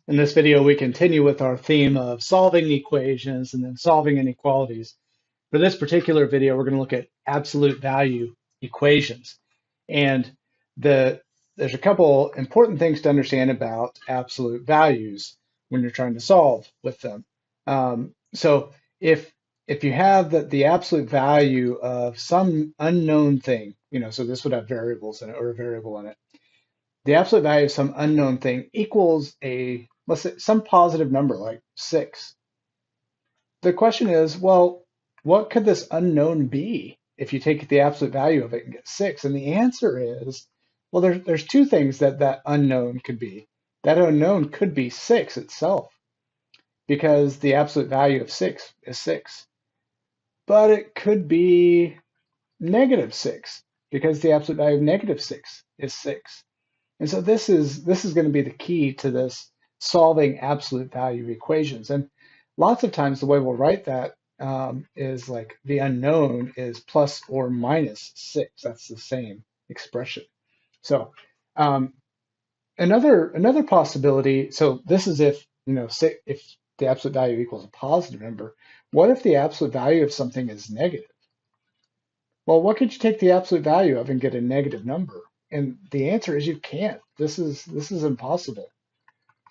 In this video, we continue with our theme of solving equations and then solving inequalities. For this particular video, we're going to look at absolute value equations. And there's a couple important things to understand about absolute values when you're trying to solve with them. So if you have the absolute value of some unknown thing, so this would have variables in it or a variable in it, the absolute value of some unknown thing equals let's say, some positive number like 6. The question is, well, what could this unknown be if you take the absolute value of it and get 6? And the answer is, well, there's two things that unknown could be. That unknown could be 6 itself, because the absolute value of 6 is 6. But it could be -6, because the absolute value of -6 is 6. And so this is going to be the key to this solving absolute value equations. And lots of times the way we'll write that is like the unknown is plus or minus 6. That's the same expression. So um, another possibility. So this is if if the absolute value equals a positive number. What if the absolute value of something is negative? Well, what could you take the absolute value of and get a negative number? And the answer is you can't. This is impossible.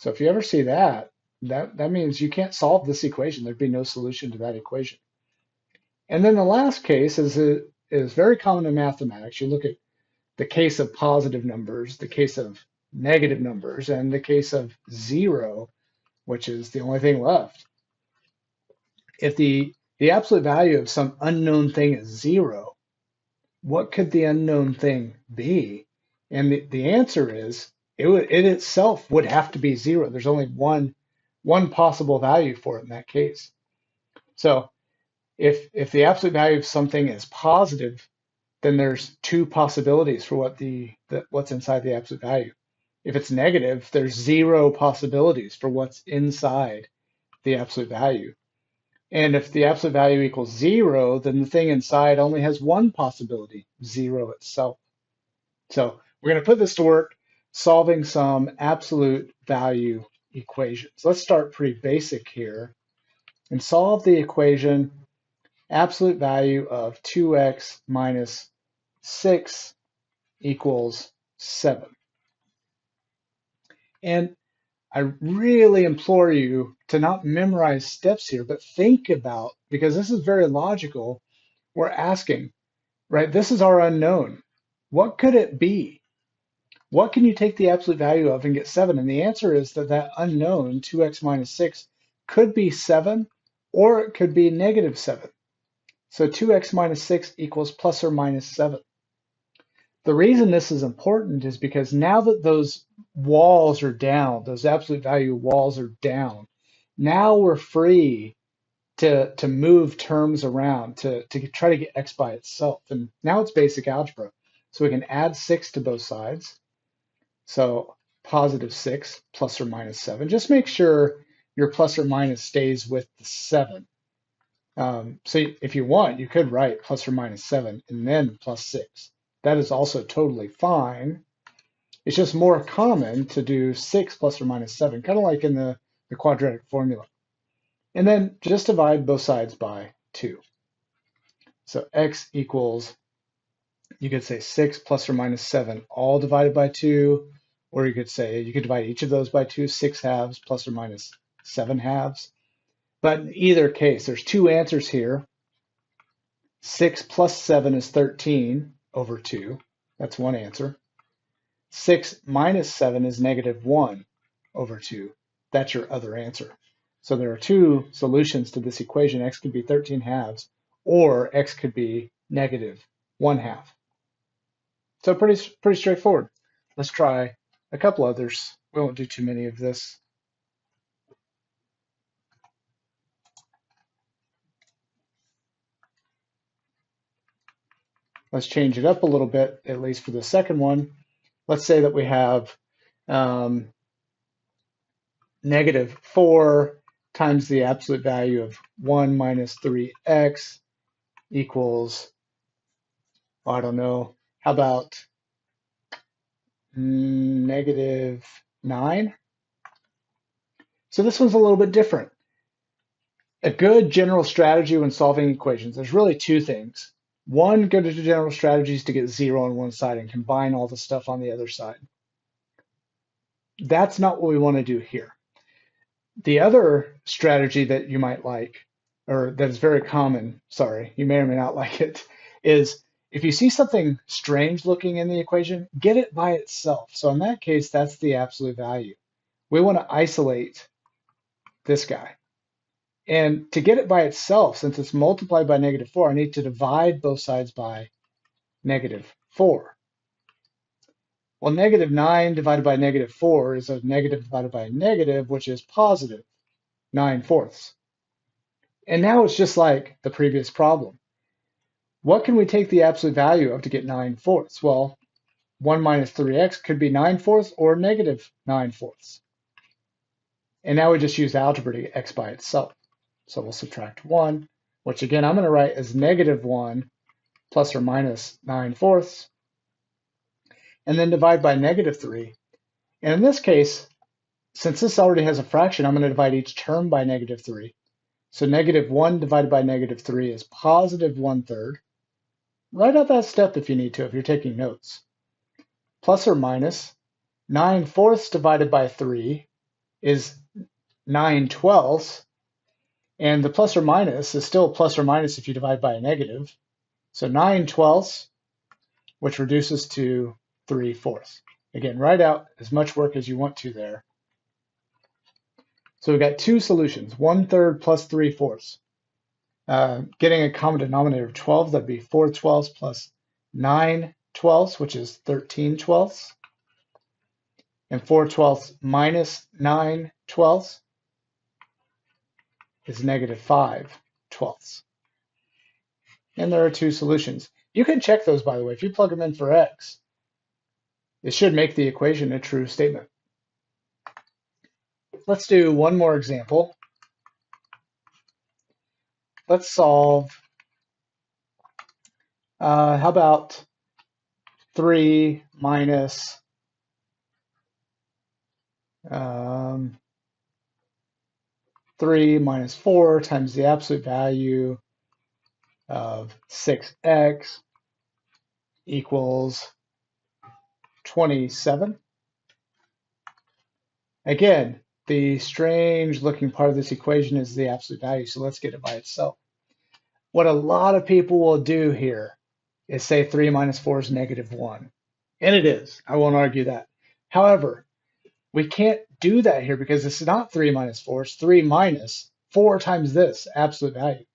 So if you ever see that means you can't solve this equation. There'd be no solution to that equation. And then the last case is very common in mathematics. You look at the case of positive numbers, the case of negative numbers, and the case of 0, which is the only thing left. If the absolute value of some unknown thing is 0, what could the unknown thing be? And the answer is it itself would have to be 0. There's only one possible value for it in that case. So if the absolute value of something is positive, then there's two possibilities for what's inside the absolute value. If it's negative, there's 0 possibilities for what's inside the absolute value. And if the absolute value equals 0, then the thing inside only has one possibility, 0 itself. So we're going to put this to work solving some absolute value equations. Let's start pretty basic here and solve the equation absolute value of 2x minus 6 equals 7. And I really implore you to not memorize steps here, but think about, because this is very logical, we're asking, right? This is our unknown. What could it be? What can you take the absolute value of and get 7? And the answer is that unknown, 2x minus 6, could be 7, or it could be -7. So 2x minus 6 equals plus or minus 7. The reason this is important is because now that those walls are down, those absolute value walls are down, now we're free to move terms around to try to get x by itself. And now it's basic algebra. So we can add 6 to both sides. So +6 plus or minus 7. Just make sure your plus or minus stays with the 7. So if you want, you could write plus or minus 7 and then +6. That is also totally fine. It's just more common to do 6 plus or minus 7, kind of like in the quadratic formula. And then just divide both sides by 2. So x equals, you could say 6 plus or minus 7 all divided by 2, or you could divide each of those by 2, 6 halves plus or minus 7 halves. But in either case, there's two answers here. 6 plus 7 is 13 over 2. That's one answer. 6 minus 7 is -1 over 2. That's your other answer. So there are two solutions to this equation. X could be 13 halves, or x could be -1/2. So pretty straightforward. Let's try a couple others. We won't do too many of this. Let's change it up a little bit, at least for the second one. Let's say that we have -4 times the absolute value of 1 minus 3x equals, I don't know, how about -9? So this one's a little bit different. A good general strategy when solving equations, there's really two things. One good general strategy is to get 0 on one side and combine all the stuff on the other side. That's not what we want to do here. The other strategy that you might like, or that is very common, sorry, you may or may not like it, is if you see something strange looking in the equation, get it by itself. So in that case, that's the absolute value. We want to isolate this guy. And to get it by itself, since it's multiplied by -4, I need to divide both sides by -4. Well, -9 divided by -4 is a negative divided by a negative, which is positive 9/4. And now it's just like the previous problem. What can we take the absolute value of to get 9/4? Well, 1 minus 3x could be 9/4 or -9/4. And now we just use algebra to get x by itself. So we'll subtract 1, which again I'm going to write as -1 plus or minus 9/4, and then divide by -3. And in this case, since this already has a fraction, I'm going to divide each term by -3. So -1 divided by -3 is positive 1/3. Write out that step if you need to, if you're taking notes. Plus or minus 9/4 divided by 3 is 9/12. And the plus or minus is still plus or minus if you divide by a negative. So 9/12, which reduces to 3/4. Again, write out as much work as you want to there. So we've got two solutions, 1/3 plus 3/4. Getting a common denominator of 12, that'd be 4/12 plus 9/12, which is 13/12. And 4/12 minus 9/12 is -5/12. And there are two solutions. You can check those, by the way. If you plug them in for x, it should make the equation a true statement. Let's do one more example. Let's solve, how about 3 minus 3 minus 4 times the absolute value of 6x equals 27. Again, the strange looking part of this equation is the absolute value, so let's get it by itself. What a lot of people will do here is say 3 minus 4 is -1. And it is. I won't argue that. However, we can't do that here because it's not 3 minus 4. It's 3 minus 4 times this absolute value.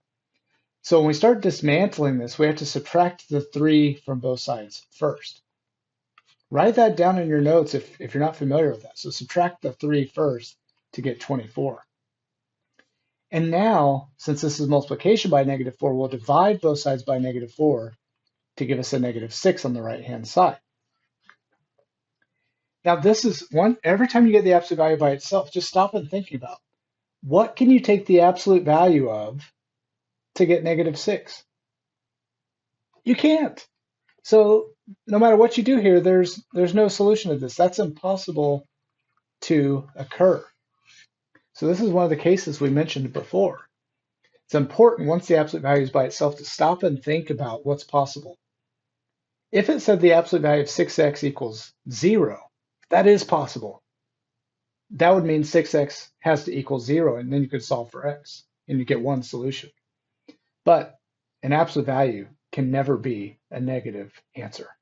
So when we start dismantling this, we have to subtract the 3 from both sides first. Write that down in your notes if you're not familiar with that. So subtract the 3 first to get 24. And now, since this is multiplication by -4, we'll divide both sides by -4 to give us a -6 on the right-hand side. Now this is one, every time you get the absolute value by itself, just stop and think about what can you take the absolute value of to get -6? You can't. So no matter what you do here, there's no solution to this. That's impossible to occur. So this is one of the cases we mentioned before. It's important once the absolute value is by itself to stop and think about what's possible. If it said the absolute value of 6x equals 0, that is possible. That would mean 6x has to equal 0, and then you could solve for x, and you get one solution. But an absolute value can never be a negative answer.